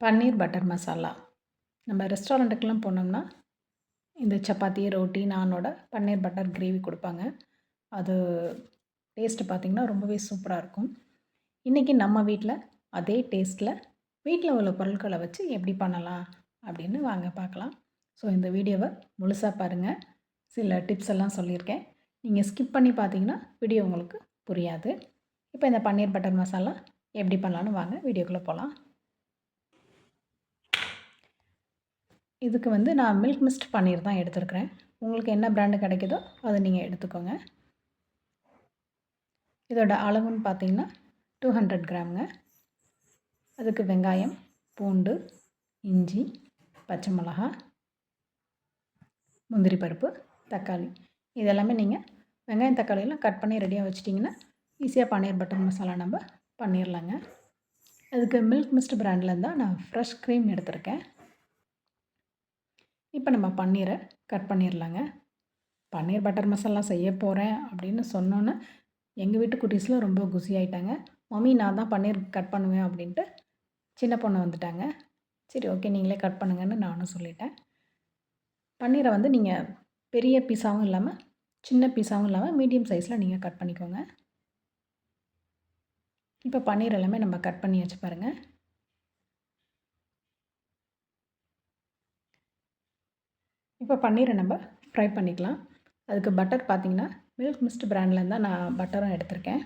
பன்னீர் butter masala. நம்ம ரெஸ்டாரண்ட்டுக்கெலாம் போனோம்னா, இந்த சப்பாத்தி, ரோட்டி, நானோட பன்னீர் பட்டர் கிரேவி குடுப்பாங்க. அது டேஸ்ட்டு பார்த்திங்கன்னா, ரொம்பவே சூப்பரா இருக்கும். இன்றைக்கி நம்ம வீட்ல அதே டேஸ்ட்டில் வீட்ல உள்ள பொருட்கள வச்சு எப்படி பண்ணலாம் அப்படின்னு வாங்க பார்க்கலாம். ஸோ இந்த வீடியோவ முழுசா பாருங்கள். சில டிப்ஸ் எல்லாம் சொல்லியிருக்கேன். நீங்கள் ஸ்கிப் பண்ணி பார்த்தீங்கன்னா, வீடியோ உங்களுக்கு புரியாது. இப்போ இந்த பன்னீர் பட்டர் மசாலா எப்படி பண்ணலான்னு வாங்க வீடியோக்குள்ளே போகலாம். இதுக்கு வந்து நான் மில்க் மிஸ்ட் பன்னீர் தான் எடுத்துருக்கிறேன். உங்களுக்கு என்ன பிராண்டு கிடைக்குதோ அதை நீங்கள் எடுத்துக்கோங்க. இதோட அளவுன்னு பார்த்தீங்கன்னா 200 கிராமுங்க. அதுக்கு வெங்காயம், பூண்டு, இஞ்சி, பச்சை மிளகா, முந்திரி பருப்பு, தக்காளி இதெல்லாமே நீங்கள் வெங்காயம் தக்காளியெல்லாம் கட் பண்ணி ரெடியாக வச்சிட்டிங்கன்னா ஈஸியாக பன்னீர் பட்டர் மசாலா நம்ம பண்ணிடலாங்க. அதுக்கு மில்க் மிஸ்ட் பிராண்டில் தான் நான் ஃப்ரெஷ் க்ரீம் எடுத்திருக்கேன். இப்போ நம்ம பன்னீரை கட் பண்ணிடலாங்க. பன்னீர் பட்டர் மசாலா செய்ய போகிறேன் அப்படின்னு சொன்னோன்னே எங்கள் வீட்டு குட்டீஸ்லாம் ரொம்ப குஷி ஆகிட்டாங்க. மம்மி நான் தான் பன்னீர் கட் பண்ணுவேன் அப்படின்ட்டு சின்ன பொண்ணு வந்துட்டாங்க. சரி ஓகே நீங்களே கட் பண்ணுங்கன்னு நானும் சொல்லிட்டேன். பன்னீரை வந்து நீங்கள் பெரிய பீஸாகவும் இல்லாமல் சின்ன பீஸாகவும் இல்லாமல் மீடியம் சைஸில் நீங்கள் கட் பண்ணிக்கோங்க. இப்போ பன்னீர் எல்லாமே நம்ம கட் பண்ணி வச்சு பாருங்கள். இப்போ பன்னீரை நம்ம ஃப்ரை பண்ணிக்கலாம். அதுக்கு பட்டர் பார்த்திங்கன்னா மில்க் மிஸ்ட் பிராண்ட்லேருந்து தான் நான் பட்டரும் எடுத்திருக்கேன்.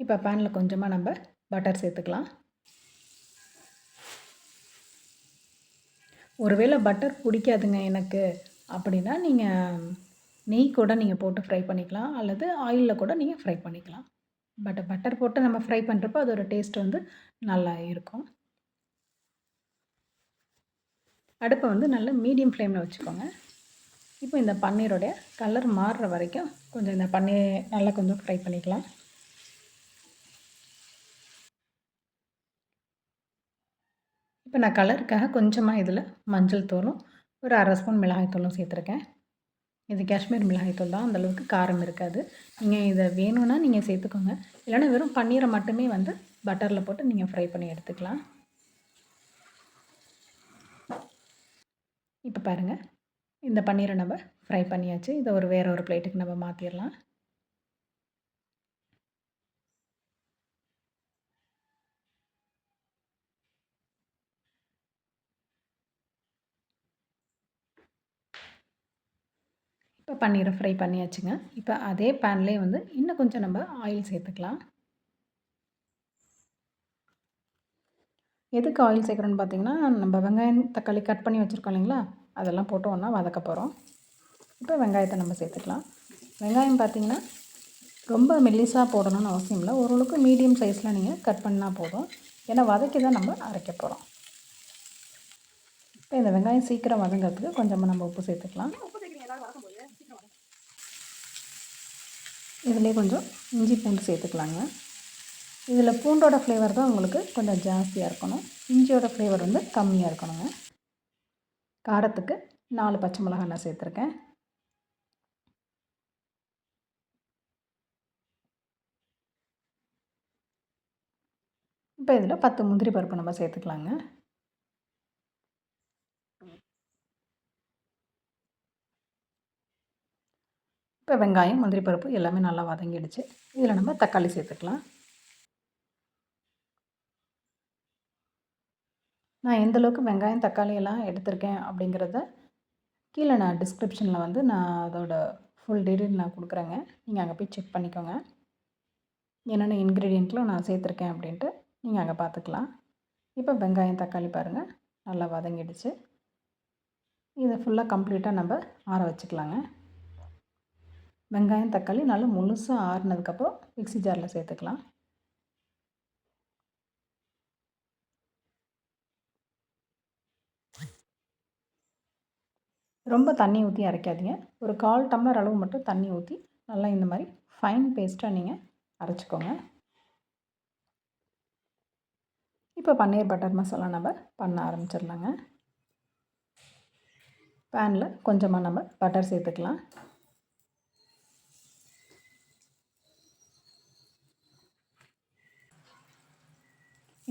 இப்போ பேனில் கொஞ்சமாக நம்ம பட்டர் சேர்த்துக்கலாம். ஒருவேளை பட்டர் பிடிக்காதுங்க எனக்கு அப்படின்னா நீங்கள் நெய் கூட நீங்கள் போட்டு ஃப்ரை பண்ணிக்கலாம், அல்லது ஆயிலில் கூட நீங்கள் ஃப்ரை பண்ணிக்கலாம். பட்டர் போட்டு நம்ம ஃப்ரை பண்ணுறப்போ அதோட டேஸ்ட் வந்து நல்லா இருக்கும். அடுப்பை வந்து நல்ல மீடியம் ஃப்ளேமில் வச்சுக்கோங்க. இப்போ இந்த பன்னீரோடைய கலர் மாறுற வரைக்கும் கொஞ்சம் இந்த பன்னீர் நல்லா கொஞ்சம் ஃப்ரை பண்ணிக்கலாம். இப்போ நான் கலருக்காக கொஞ்சமாக இதில் மஞ்சள் தூளும் ஒரு 1/2 ஸ்பூன் மிளகாய் தூளும் சேர்த்துருக்கேன். இது காஷ்மீர் மிளகாய்த்தூள் தான், அந்தளவுக்கு காரம் இருக்காது. நீங்கள் இதை வேணும்னா நீங்கள் சேர்த்துக்கோங்க. இல்லைனா வெறும் பன்னீரை மட்டுமே வந்து பட்டரில் போட்டு நீங்கள் ஃப்ரை பண்ணி எடுத்துக்கலாம். இப்போ பாருங்கள், இந்த பன்னீரை நம்ம ஃப்ரை பண்ணியாச்சு. இதை வேற ஒரு பிளேட்டுக்கு நம்ம மாற்றிடலாம். இப்போ பன்னீரை ஃப்ரை பண்ணியாச்சுங்க. இப்போ அதே பேன்லேயே வந்து இன்னும் கொஞ்சம் நம்ம ஆயில் சேர்த்துக்கலாம். எதுக்கு ஆயில் சேர்க்குறோன்னு பார்த்தீங்கன்னா, நம்ம வெங்காயம் தக்காளி கட் பண்ணி வச்சுருக்கோம் இல்லைங்களா, அதெல்லாம் போட்டு ஒன்றா வதக்க போகிறோம். இப்போ வெங்காயத்தை நம்ம சேர்த்துக்கலாம். வெங்காயம் பார்த்திங்கன்னா ரொம்ப மெல்லிசாக போடணும்னு அவசியம் இல்லை. ஓரளவுக்கு மீடியம் சைஸில் நீங்கள் கட் பண்ணால் போதும். ஏன்னா வதக்கி தான் நம்ம அரைக்க போகிறோம். இப்போ இந்த வெங்காயம் சீக்கிரம் வதங்கிறதுக்கு கொஞ்சமாக நம்ம உப்பு சேர்த்துக்கலாம். இதிலே கொஞ்சம் இஞ்சி பூண்டு சேர்த்துக்கலாங்க. இதில் பூண்டோட ஃப்ளேவர் தான் உங்களுக்கு கொஞ்சம் ஜாஸ்தியாக இருக்கணும். இஞ்சியோட ஃப்ளேவர் வந்து கம்மியாக இருக்கணுங்க. காரத்துக்கு 4 பச்சை மிளகாய் நான் சேர்த்துருக்கேன். இப்போ இதில் 10 முந்திரி பருப்பு நம்ம சேர்த்துக்கலாங்க. இப்போ வெங்காயம், முந்திரி பருப்பு எல்லாமே நல்லா வதங்கிடுச்சு. இதில் நம்ம தக்காளி சேர்த்துக்கலாம். நான் எந்தளவுக்கு வெங்காயம், தக்காளி எல்லாம் எடுத்திருக்கேன் அப்படிங்கிறத கீழே நான் டிஸ்கிரிப்ஷனில் வந்து நான் அதோட ஃபுல் டீட்டெயில் நான் கொடுக்குறேங்க. நீங்கள் அங்கே போய் செக் பண்ணிக்கோங்க. என்னென்ன இன்க்ரீடியண்ட்லாம் நான் சேர்த்துருக்கேன் அப்படின்ட்டு நீங்கள் அங்கே பார்த்துக்கலாம். இப்போ வெங்காயம், தக்காளி பாருங்கள் நல்லா வதங்கிடுச்சு. இதை ஃபுல்லாக கம்ப்ளீட்டாக நம்ம ஆற வச்சுக்கலாங்க. வெங்காயம், தக்காளி நல்லா முழுசாக ஆறுனதுக்கப்புறம் மிக்ஸி ஜாரில் சேர்த்துக்கலாம். ரொம்ப தண்ணி ஊற்றி அரைக்காதீங்க. ஒரு 1/4 டம்ளர் அளவு மட்டும் தண்ணி ஊற்றி நல்லா இந்த மாதிரி ஃபைன் பேஸ்ட்டாக நீங்கள் அரைச்சிக்கோங்க. இப்போ பன்னீர் பட்டர் மசாலா நம்ம பண்ண ஆரம்பிச்சிடலாங்க. பேனில் கொஞ்சமாக நம்ம பட்டர் சேர்த்துக்கலாம்.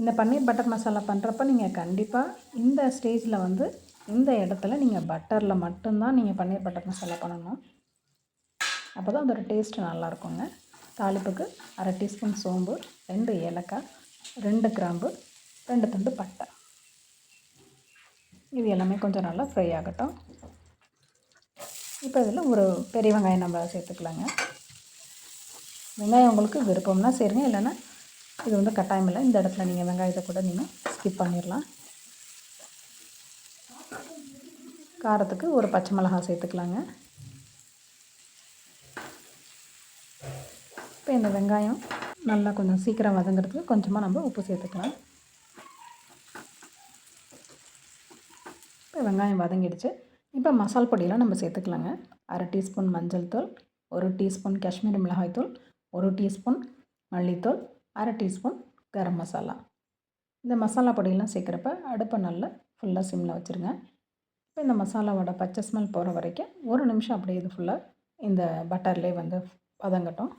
இந்த பன்னீர் பட்டர் மசாலா பண்ணுறப்ப நீங்கள் கண்டிப்பாக இந்த ஸ்டேஜில் வந்து இந்த இடத்துல நீங்கள் பட்டரில் மட்டும்தான் நீங்கள் பன்னீர் பட்டர் மசாலா பண்ணணும். அப்போ தான் அதோட டேஸ்ட்டு நல்லாயிருக்குங்க. தாளிப்புக்கு 1/2 டீஸ்பூன் சோம்பு, 2 ஏலக்காய், 2 கிராம்பு, 2 துண்டு பட்டை. இது எல்லாமே கொஞ்சம் நல்லா ஃப்ரை ஆகட்டும். இப்போ இதில் ஒரு பெரிய வெங்காயம் நம்ம சேர்த்துக்கலாங்க. வெங்காயம் உங்களுக்கு விருப்பம்னா சரிங்க, இல்லைன்னா இது வந்து கட்டாயம் இல்லை. இந்த இடத்துல நீங்கள் வெங்காயத்தை கூட நீங்கள் ஸ்கிப் பண்ணிடலாம். காரத்துக்கு ஒரு பச்சை மிளகாய் சேர்த்துக்கலாங்க. இப்போ இந்த வெங்காயம் நல்லா கொஞ்சம் சீக்கிரம் வதங்கிறதுக்கு கொஞ்சமாக நம்ம உப்பு சேர்த்துக்கலாம். இப்போ வெங்காயம் வதங்கிடுச்சு. இப்போ மசால் பொடியெலாம் நம்ம சேர்த்துக்கலாங்க. 1/2 டீஸ்பூன் மஞ்சள் தூள், 1 டீஸ்பூன் காஷ்மீரி மிளகாய்த்தூள், 1 டீஸ்பூன் மல்லித்தூள், 1/2 டீஸ்பூன் கரம் மசாலா. இந்த மசாலா பொடியெல்லாம் சேர்க்குறப்ப அடுப்பை நல்லா ஃபுல்லாக சிம்மில் வச்சுருங்க. இப்போ இந்த மசாலாவோட பச்சை ஸ்மெல் போகிற வரைக்கும் 1 நிமிஷம் அப்படியே இது ஃபுல்லாக இந்த பட்டர்லேயே வந்து வதங்கட்டும்.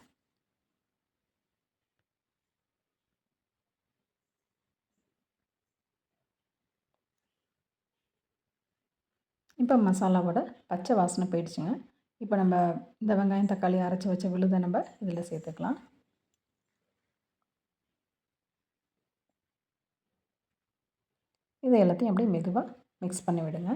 இப்போ மசாலாவோட பச்சை வாசனை போயிடுச்சுங்க. இப்போ நம்ம இந்த வெங்காயம் தக்காளி அரைச்சி வச்ச விழுதை நம்ம இதில் சேர்த்துக்கலாம். இதை எல்லாத்தையும் அப்படியே மெதுவாக மிக்ஸ் பண்ணி விடுங்க.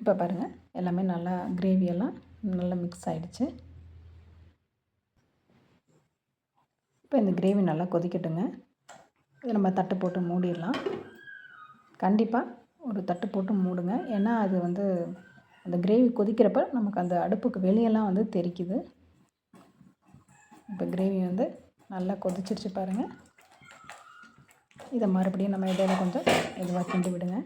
இப்போ பாருங்கள், எல்லாமே நல்லா கிரேவியெல்லாம் நல்லா மிக்ஸ் ஆகிடுச்சு. இப்போ இந்த கிரேவி நல்லா கொதிக்கட்டுங்க. இதை நம்ம தட்டு போட்டு மூடிடலாம். கண்டிப்பாக ஒரு தட்டு போட்டு மூடுங்க. ஏன்னா அது வந்து அந்த கிரேவி கொதிக்கிறப்ப நமக்கு அந்த அடுப்புக்கு வெளியெல்லாம் வந்து தெறிக்குது. இப்போ கிரேவி வந்து நல்லா கொதிச்சிருச்சு பாருங்கள். இதை மறுபடியும் நம்ம இடையில கொஞ்சம் மெதுவாக கிண்டி விடுங்க.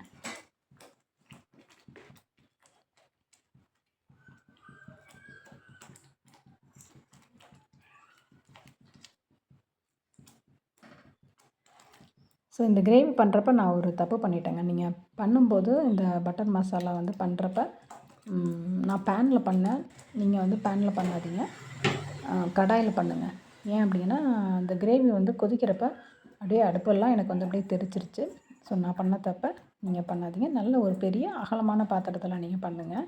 ஸோ இந்த கிரேவி பண்ணுறப்ப நான் ஒரு தப்பு பண்ணிட்டேங்க. நீங்கள் பண்ணும்போது இந்த பட்டர் மசாலா வந்து பண்ணுறப்ப நான் பேனில் பண்ணேன். நீங்கள் வந்து பேனில் பண்ணாதீங்க, கடாயில் பண்ணுங்கள். ஏன் அப்படின்னா அந்த கிரேவி வந்து கொதிக்கிறப்ப அப்படியே அடுப்பெல்லாம் எனக்கு வந்து அப்படியே தெரிச்சிருச்சு. ஸோ நான் பண்ண தப்ப நீங்கள் பண்ணாதீங்க. நல்ல ஒரு பெரிய அகலமான பாத்திரத்தில் நீங்கள் பண்ணுங்கள்.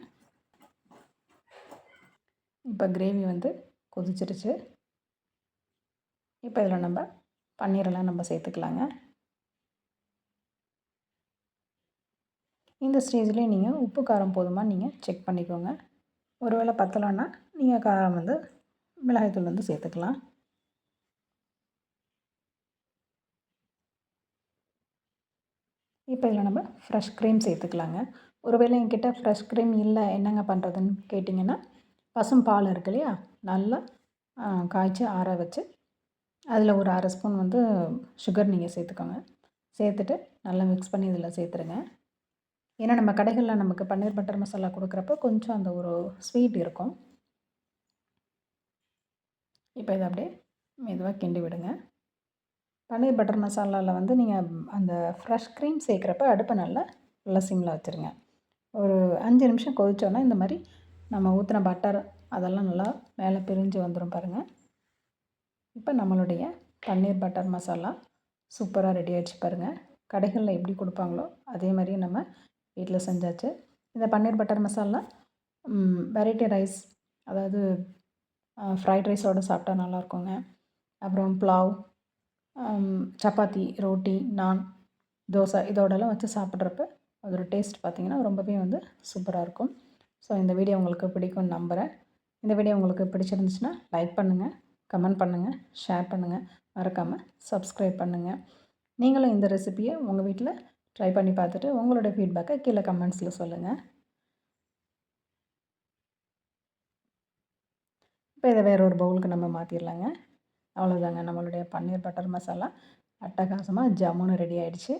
இப்போ கிரேவி வந்து கொதிச்சிருச்சு. இப்போ இதில் நம்ம பன்னீரெல்லாம் நம்ம சேர்த்துக்கலாங்க. இந்த ஸ்டேஜ்லேயே நீங்கள் உப்பு காரம் போதுமா நீங்கள் செக் பண்ணிக்கோங்க. ஒருவேளை பத்தலைன்னா நீங்கள் காரம் வந்து மிளகாய்த்தூள் வந்து சேர்த்துக்கலாம். இப்போ இதில் நம்ம ஃப்ரெஷ் க்ரீம் சேர்த்துக்கலாங்க. ஒருவேளை என்கிட்ட ஃப்ரெஷ் க்ரீம் இல்லை, என்னங்க பண்ணுறதுன்னு கேட்டிங்கன்னா, பசும் பால் இருக்கு இல்லையா, நல்லா காய்ச்சி ஆற வச்சு அதில் ஒரு 1/2 ஸ்பூன் வந்து சுகர் நீங்கள் சேர்த்துக்கோங்க. சேர்த்துட்டு நல்லா மிக்ஸ் பண்ணி இதில் சேர்த்துருங்க. ஏன்னா நம்ம கடைகளில் நமக்கு பன்னீர் பட்டர் மசாலா கொடுக்குறப்ப கொஞ்சம் அந்த ஒரு ஸ்வீட் இருக்கும். இப்போ இதை அப்படியே மெதுவாக கிண்டி விடுங்க. பன்னீர் பட்டர் மசாலாவில் வந்து நீங்கள் அந்த ஃப்ரெஷ் க்ரீம் சேர்க்குறப்ப அடுப்பை நல்லா ஃபுல்லாக சிம்மில் வச்சுருங்க. ஒரு 5 நிமிஷம் கொதிச்சோன்னா இந்த மாதிரி நம்ம ஊற்றின பட்டர் அதெல்லாம் நல்லா மேலே பிரிஞ்சு வந்துடும் பாருங்கள். இப்போ நம்மளுடைய பன்னீர் பட்டர் மசாலா சூப்பராக ரெடி ஆகிடுச்சு பாருங்கள். கடைகளில் எப்படி கொடுப்பாங்களோ அதே மாதிரியே நம்ம வீட்டில் செஞ்சாச்சு. இந்த பன்னீர் பட்டர் மசாலா வெரைட்டி ரைஸ், அதாவது ஃப்ரைட் ரைஸோடு சாப்பிட்டா நல்லாயிருக்குங்க. அப்புறம் புலாவ், சப்பாத்தி, ரோட்டி, நான், தோசை இதோடலாம் வச்சு சாப்பிட்றப்ப அதோட டேஸ்ட் பார்த்திங்கன்னா ரொம்பவே வந்து சூப்பராக இருக்கும். ஸோ இந்த வீடியோ உங்களுக்கு பிடிக்கும்னு நம்புகிறேன். இந்த வீடியோ உங்களுக்கு பிடிச்சிருந்துச்சுன்னா லைக் பண்ணுங்கள், கமெண்ட் பண்ணுங்கள், ஷேர் பண்ணுங்கள், மறக்காமல் சப்ஸ்கிரைப் பண்ணுங்கள். நீங்களும் இந்த ரெசிபியை உங்கள் வீட்டில் ட்ரை பண்ணி பார்த்துட்டு உங்களோட ஃபீட்பேக்கை கீழே கமெண்ட்ஸில் சொல்லுங்கள். இப்போ இதை வேற ஒரு பவுலுக்கு நம்ம மாற்றிடலாங்க. அவ்வளோதாங்க, நம்மளுடைய பன்னீர் பட்டர் மசாலா அட்டகாசமாக ஜம்முன்னு ரெடி ஆகிடுச்சு.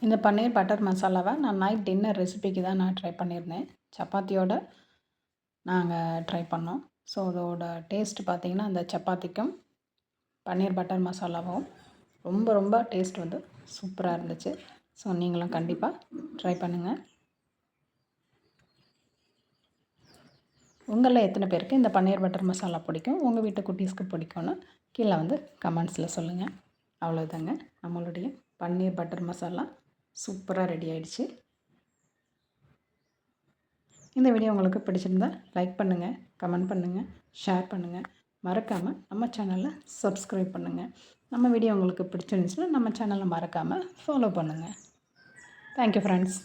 இந்த பன்னீர் பட்டர் மசாலாவை நான் நைட் டின்னர் ரெசிபிக்கு தான் நான் ட்ரை பண்ணியிருந்தேன். சப்பாத்தியோடு நாங்கள் ட்ரை பண்ணோம். ஸோ அதோட டேஸ்ட்டு பார்த்திங்கன்னா அந்த சப்பாத்திக்கும் பன்னீர் பட்டர் மசாலாவும் ரொம்ப ரொம்ப டேஸ்ட் வந்து சூப்பராக இருந்துச்சு. ஸோ நீங்களும் கண்டிப்பாக ட்ரை பண்ணுங்கள். உங்களில் எத்தனை பேருக்கு இந்த பன்னீர் பட்டர் மசாலா பிடிக்கும், உங்கள் வீட்டு குட்டீஸ்க்கு பிடிக்கும்னு கீழே வந்து கமெண்ட்ஸில் சொல்லுங்கள். அவ்வளோதாங்க, நம்மளுடைய பன்னீர் பட்டர் மசாலா சூப்பராக ரெடி ஆயிடுச்சு. இந்த வீடியோ உங்களுக்கு பிடிச்சிருந்தா லைக் பண்ணுங்கள், கமெண்ட் பண்ணுங்கள், ஷேர் பண்ணுங்கள். மறக்காமல் நம்ம சேனலை சப்ஸ்கிரைப் பண்ணுங்கள். நம்ம வீடியோ உங்களுக்கு பிடிச்சிருந்துச்சுன்னா நம்ம சேனலை மறக்காமல் ஃபாலோ பண்ணுங்கள். Thank you friends.